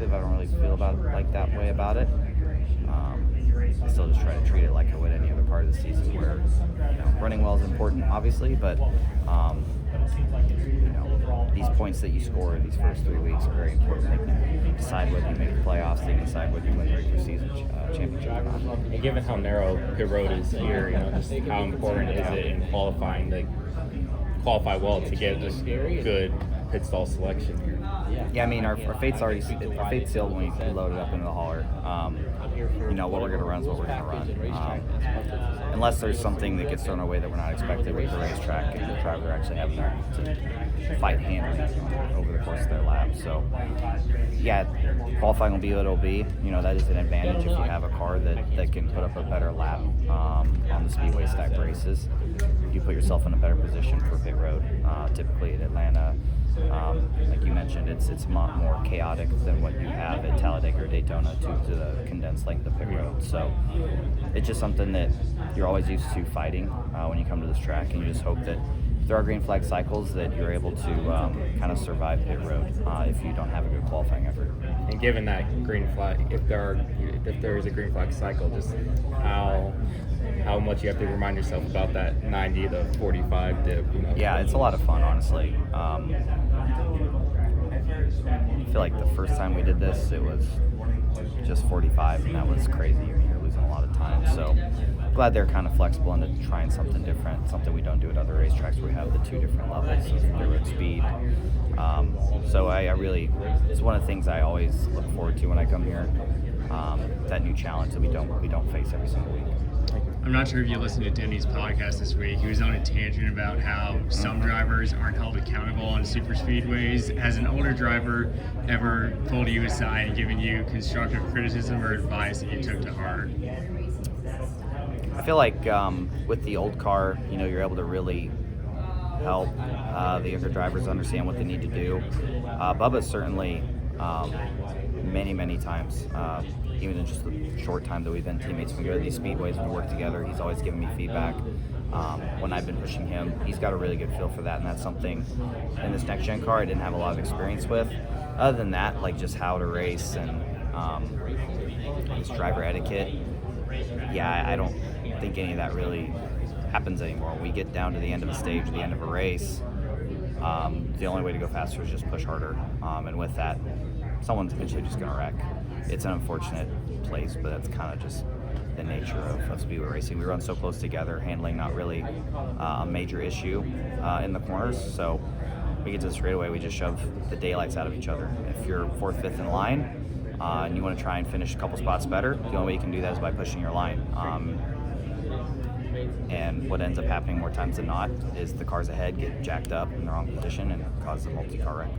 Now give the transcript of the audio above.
perspective, I don't really feel that way about it. I still just try to treat it like I would any other part of the season where, running well is important, obviously, but, these points that you score these first 3 weeks are very important. They can decide whether you make the playoffs, they can decide whether you win the regular season championship or not. And given how narrow pit road is here, just how important is it in qualifying to qualify well to get a good pit stall selection here? Yeah, I mean, our fate's sealed when we load it up into the hauler. What we're going to run is what we're going to run. Unless there's something that gets thrown away that we're not expecting with the racetrack and the driver actually having to fight handling over the course of their lap. So, yeah, qualifying will be what it'll be. That is an advantage if you have a car that can put up a better lap on the Speedway stack races. You put yourself in a better position for pit road. Typically at Atlanta, like you mentioned, it's a lot more chaotic than what you have at Talladega or Daytona due to the condensed length of pit road. So it's just something that you're always used to fighting when you come to this track, and you just hope that if there are green flag cycles that you're able to kind of survive pit road if you don't have a good qualifying effort. And given that green flag, if there is a green flag cycle, just how much you have to remind yourself about that 90 to 45 dip. Yeah, it's a lot of fun, honestly. I feel like the first time we did this, it was just 45, and that was crazy. You're losing a lot of time. So glad they're kind of flexible into trying something different, something we don't do at other racetracks where we have the two different levels of pit road speed. So I really, it's one of the things I always look forward to when I come here. That new challenge that we don't face every single week. I'm not sure if you listened to Denny's podcast this week. He was on a tangent about how some drivers aren't held accountable on super speedways. Has an older driver ever pulled you aside and given you constructive criticism or advice that you took to heart? I feel like with the old car, you're able to really help the younger drivers understand what they need to do. Bubba certainly many times, even in just the short time that we've been teammates, when we go to these speedways and we work together, he's always given me feedback. When I've been pushing him, he's got a really good feel for that, and that's something in this next gen car I didn't have a lot of experience with. Other than that, like just how to race and this driver etiquette, I don't think any of that really happens anymore. When we get down to the end of a stage, the end of a race, the only way to go faster is just push harder, and with that, someone's eventually just going to wreck. It's an unfortunate place, but that's kind of just the nature of speedway racing. We run so close together, handling not really a major issue in the corners. So we get to the straightaway, we just shove the daylights out of each other. If you're 4th, 5th in line and you want to try and finish a couple spots better, the only way you can do that is by pushing your line. And what ends up happening more times than not is the cars ahead get jacked up in the wrong position and cause a multi-car wreck.